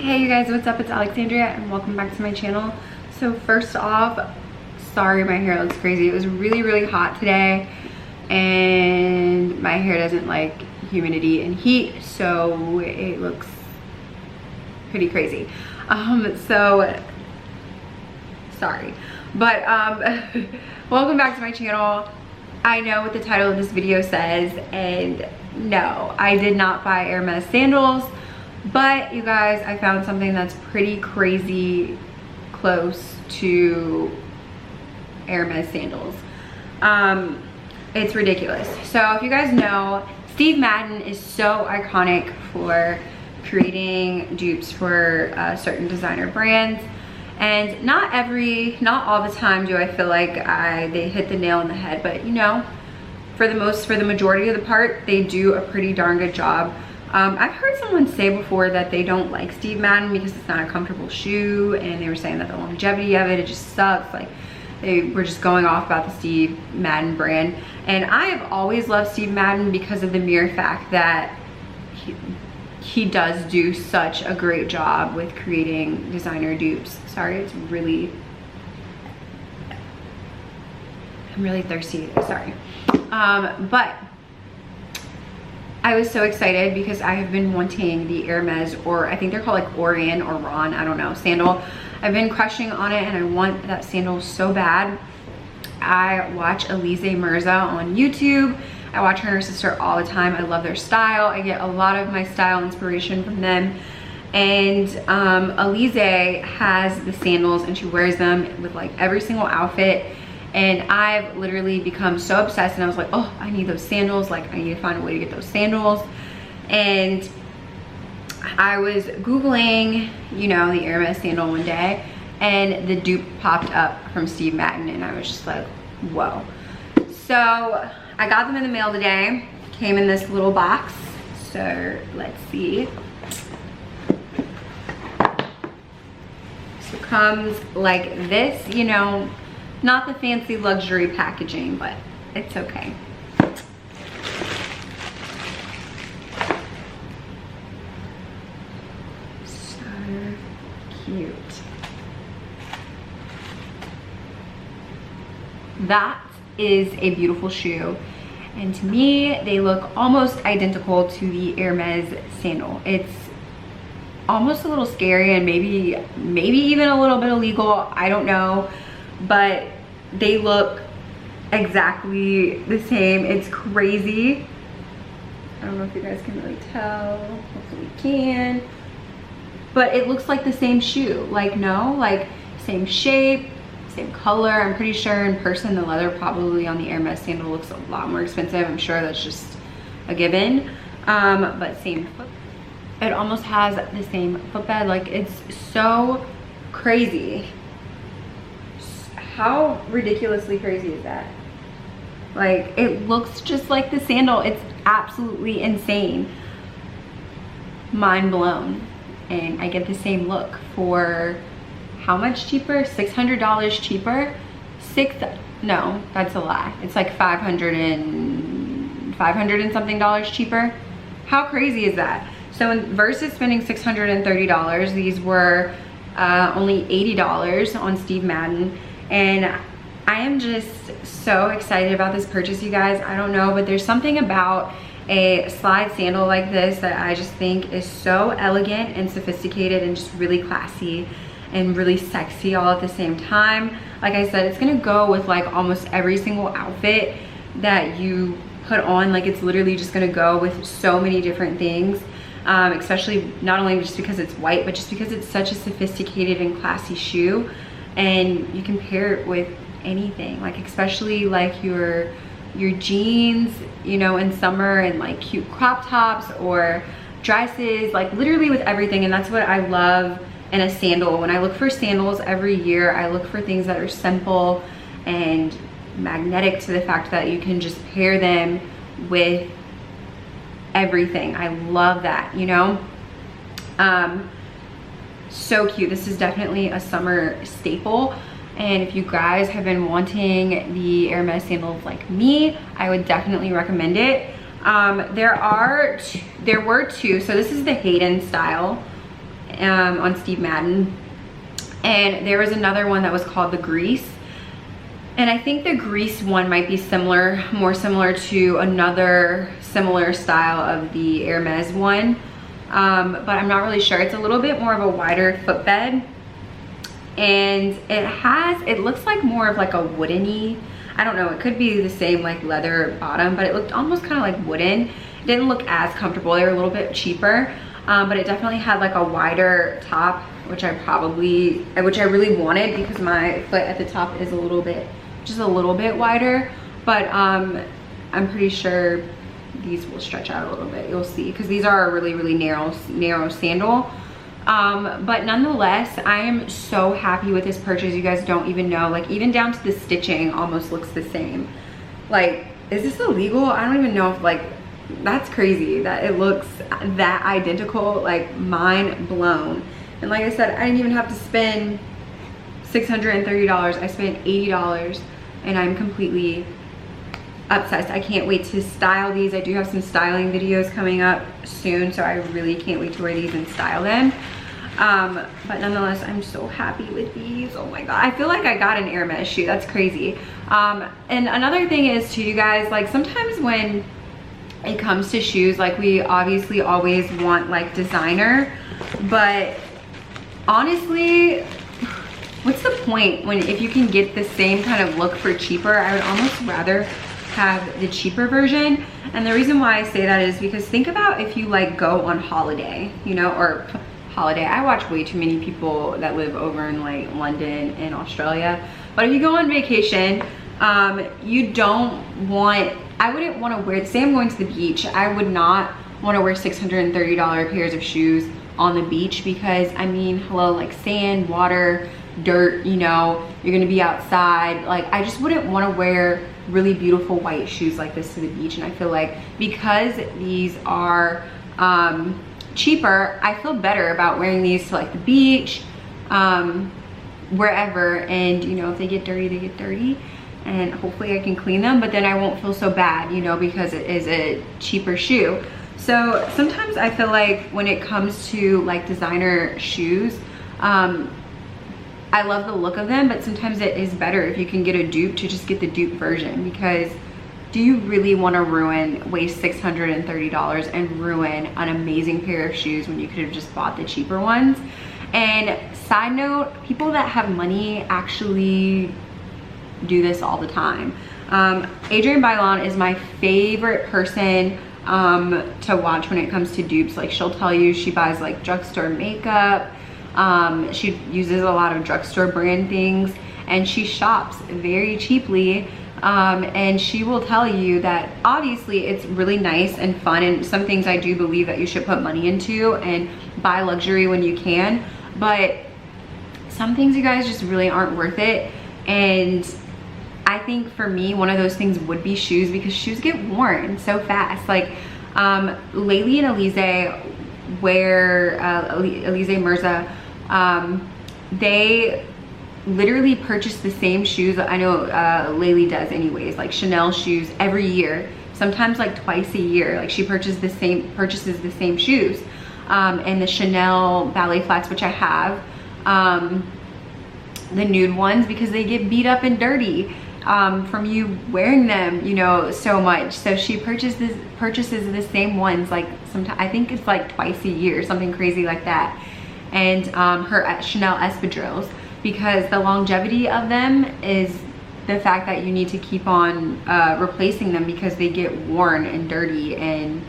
Hey you guys, what's up? It's Alexandria and welcome back to my channel. So first off, sorry my hair looks crazy. It was really hot today and my hair doesn't like humidity and heat, so it looks pretty crazy. So sorry, but welcome back to my channel. I know what the title of this video says, and no, I did not buy Hermès sandals. But you guys, I found something that's pretty crazy close to Hermès sandals. It's ridiculous. So if you guys know, Steve Madden is so iconic for creating dupes for certain designer brands. And not all the time do I feel like they hit the nail on the head, but you know, for the majority of the part, they do a pretty darn good job. I've heard someone say before that they don't like Steve Madden because it's not a comfortable shoe, and they were saying that the longevity of it just sucks. Like, they were just going off about the Steve Madden brand. And I have always loved Steve Madden because of the mere fact that he does do such a great job with creating designer dupes. Sorry, I'm really thirsty, sorry. But I was so excited because I have been wanting the Hermès, or I think they're called like Orion or Ron, I don't know, sandal. I've been crushing on it and I want that sandal so bad. I watch Elise Mirza on YouTube. I watch her and her sister all the time. I love their style. I get a lot of my style inspiration from them. And Elise has the sandals and she wears them with like every single outfit. And I've literally become so obsessed, and I was like, oh, I need those sandals. Like, I need to find a way to get those sandals. And I was Googling, you know, the Hermès sandal one day, and the dupe popped up from Steve Madden, and I was just like, whoa. So I got them in the mail today. Came in this little box. So let's see. So it comes like this, you know, not the fancy luxury packaging, but it's okay. So cute. That is a beautiful shoe. And to me, they look almost identical to the Hermès sandal. It's almost a little scary and maybe even a little bit illegal, I don't know. But they look exactly the same. It's crazy. I don't know if you guys can really tell. Hopefully you can. But it looks like the same shoe. Like, no, like same shape, same color. I'm pretty sure in person the leather probably on the Hermès sandal looks a lot more expensive. I'm sure that's just a given. But same foot. It almost has the same footbed. Like, it's so crazy. How ridiculously crazy is that? Like, it looks just like the sandal. It's absolutely insane. Mind blown. And I get the same look for how much cheaper? $600 cheaper? No, that's a lie. It's like 500 and something dollars cheaper. How crazy is that? So versus spending $630, these were only $80 on Steve Madden. And I am just so excited about this purchase, you guys. I don't know, but there's something about a slide sandal like this that I just think is so elegant and sophisticated and just really classy and really sexy all at the same time. Like I said, it's gonna go with like almost every single outfit that you put on. Like, it's literally just gonna go with so many different things. Especially not only just because it's white, but just because it's such a sophisticated and classy shoe. And you can pair it with anything, like especially like your jeans, you know, in summer, and like cute crop tops or dresses, like literally with everything. And that's what I love in a sandal. When I look for sandals every year, I look for things that are simple and magnetic to the fact that you can just pair them with everything. I love that, you know. So cute. This is definitely a summer staple. And if you guys have been wanting the Hermès sandals like me, I would definitely recommend it. There were two. So this is the Hayden style. on Steve Madden. And there was another one that was called the Grease. And I think the Grease one might be similar, more similar to another similar style of the Hermès one. But I'm not really sure. It's a little bit more of a wider footbed. And it looks like more of like a woodeny, I don't know, it could be the same like leather bottom, but it looked almost kind of like wooden. It didn't look as comfortable. They were a little bit cheaper, but it definitely had like a wider top, which I really wanted because my foot at the top is just a little bit wider, but I'm pretty sure these will stretch out a little bit. You'll see, because these are a really narrow sandal. But nonetheless, I am so happy with this purchase. You guys don't even know, like even down to the stitching almost looks the same. Like, is this illegal? I don't even know if, like, that's crazy that it looks that identical. Like, mind blown. And like I said, I didn't even have to spend $630. I spent $80 and I'm completely obsessed. I can't wait to style these. I do have some styling videos coming up soon, so I really can't wait to wear these and style them. But nonetheless, I'm so happy with these. Oh my god, I feel like I got an Hermès shoe. That's crazy. And another thing is too, you guys, like sometimes when it comes to shoes, like we obviously always want like designer, but honestly, what's the point if you can get the same kind of look for cheaper? I would almost rather have the cheaper version. And the reason why I say that is because think about if you like go on holiday, you know, or holiday. I watch way too many people that live over in like London and Australia. But if you go on vacation, you don't want, I wouldn't want to wear, say I'm going to the beach, I would not want to wear $630 pairs of shoes on the beach because I mean, hello, like sand, water, dirt, you know, you're gonna be outside. Like I just wouldn't want to wear really beautiful white shoes like this to the beach. And I feel like because these are cheaper, I feel better about wearing these to like the beach, wherever. And you know, if they get dirty, they get dirty, and hopefully I can clean them, but then I won't feel so bad, you know, because it is a cheaper shoe. So sometimes I feel like when it comes to like designer shoes, I love the look of them, but sometimes it is better if you can get a dupe to just get the dupe version, because do you really want to waste $630 and ruin an amazing pair of shoes when you could have just bought the cheaper ones? And side note, people that have money actually do this all the time. Adrienne Bailon is my favorite person to watch when it comes to dupes. Like she'll tell you she buys like drugstore makeup, she uses a lot of drugstore brand things, and she shops very cheaply. And she will tell you that obviously it's really nice and fun, and some things I do believe that you should put money into and buy luxury when you can, but some things, you guys, just really aren't worth it. And I think for me, one of those things would be shoes, because shoes get worn so fast. Like Laylee and Alize Alize Mirza, they literally purchase the same shoes. I know Laylee does anyways, like Chanel shoes every year, sometimes like twice a year. Like she purchases the same shoes, and the Chanel ballet flats, which I have, the nude ones, because they get beat up and dirty from you wearing them, you know, so much. So she purchases the same ones, like sometimes I think it's like twice a year, something crazy like that. And her Chanel espadrilles, because the longevity of them is the fact that you need to keep on replacing them, because they get worn and dirty and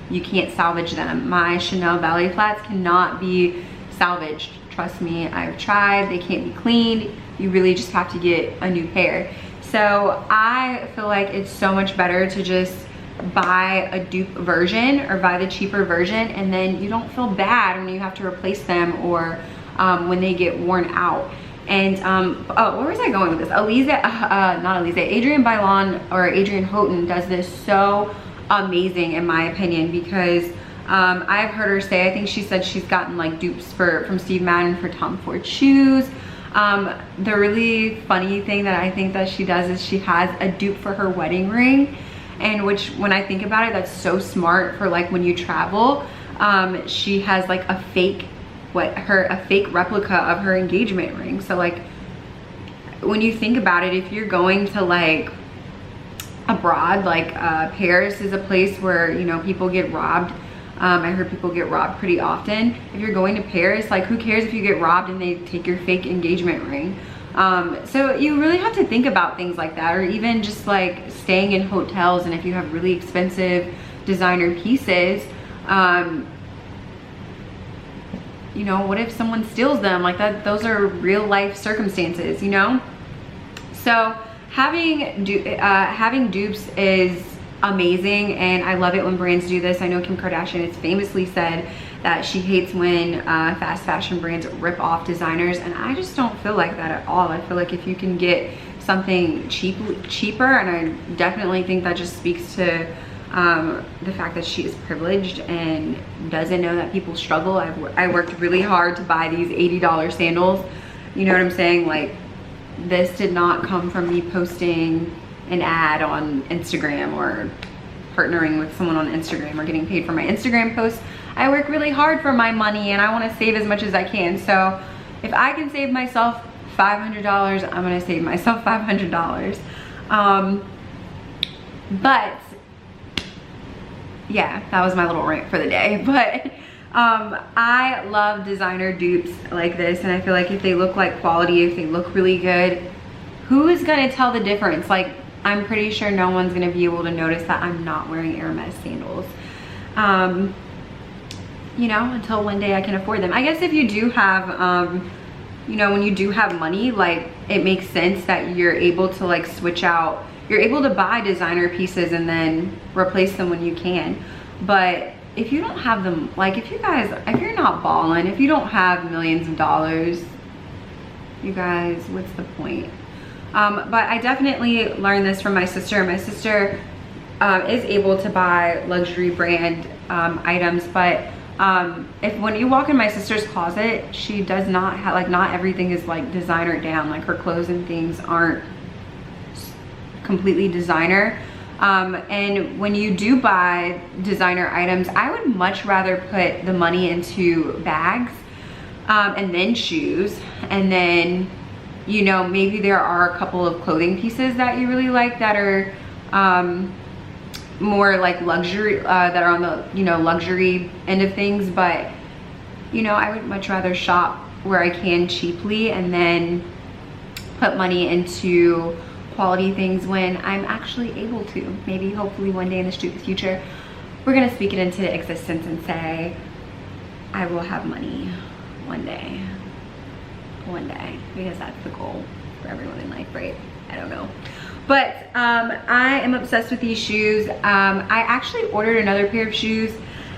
you can't salvage them. My Chanel ballet flats cannot be salvaged. Trust me, I've tried. They can't be cleaned. You really just have to get a new pair. So I feel like it's so much better to just buy a dupe version or buy the cheaper version, and then you don't feel bad when you have to replace them or when they get worn out. And oh, where was I going with this? Adrienne Bailon, or Adrienne Houghton, does this so amazing in my opinion, because I've heard her say, I think she said she's gotten like dupes from Steve Madden for Tom Ford shoes. The really funny thing that I think that she does is she has a dupe for her wedding ring, and which, when I think about it, that's so smart for like when you travel. She has like a fake a fake replica of her engagement ring. So like, when you think about it, if you're going to like abroad, like Paris is a place where, you know, people get robbed. I heard people get robbed pretty often. If you're going to Paris, like, who cares if you get robbed and they take your fake engagement ring? So you really have to think about things like that, or even just like staying in hotels, and if you have really expensive designer pieces, you know, what if someone steals them? Like that, those are real life circumstances, you know? So having dupes is amazing, and I love it when brands do this. I know Kim Kardashian has famously said that she hates when fast fashion brands rip off designers, and I just don't feel like that at all. I feel like if you can get something cheaper, and I definitely think that just speaks to the fact that she is privileged and doesn't know that people struggle. I worked really hard to buy these $80 sandals. You know what I'm saying? Like, this did not come from me posting an ad on Instagram or partnering with someone on Instagram or getting paid for my Instagram posts. I work really hard for my money, and I want to save as much as I can. So if I can save myself $500, I'm going to save myself $500. But yeah, that was my little rant for the day. But I love designer dupes like this, and I feel like if they look like quality, if they look really good, who is going to tell the difference? Like, I'm pretty sure no one's going to be able to notice that I'm not wearing Hermès sandals, you know, until one day I can afford them. I guess if you do have, you know, when you do have money, like, it makes sense that you're able to like switch out, you're able to buy designer pieces and then replace them when you can. But if you don't have them, like, if you're not balling, if you don't have millions of dollars, you guys, what's the point? But I definitely learned this from my sister. My sister is able to buy luxury brand items, but when you walk in my sister's closet, she does not have, like, not everything is like designer down. Like, her clothes and things aren't completely designer. And when you do buy designer items, I would much rather put the money into bags and then shoes, and then, you know, maybe there are a couple of clothing pieces that you really like that are more like luxury, that are on the, you know, luxury end of things. But, you know, I would much rather shop where I can cheaply and then put money into quality things when I'm actually able to. Maybe, hopefully, one day in the future, we're gonna speak it into existence and say, I will have money one day, because that's the goal for everyone in life, right? I don't know. But I am obsessed with these shoes. I actually ordered another pair of shoes,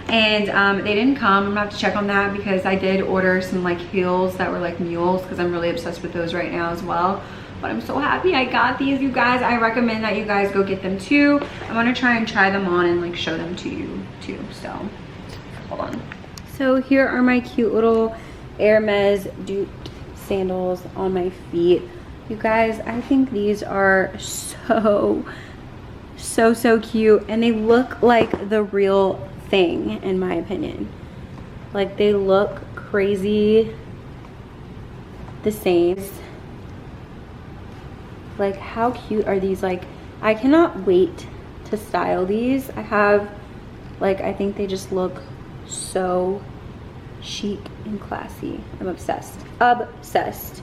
and they didn't come. I'm gonna have to check on that, because I did order some like heels that were like mules, because I'm really obsessed with those right now as well. But I'm so happy I got these, you guys. I recommend that you guys go get them too. I'm gonna try them on and like show them to you too. So hold on. So here are my cute little Hermès duped sandals on my feet. You guys, I think these are so cute, and they look like the real thing, in my opinion. Like, they look crazy the same. Like, how cute are these? Like, I cannot wait to style these. I think they just look so chic and classy. I'm obsessed.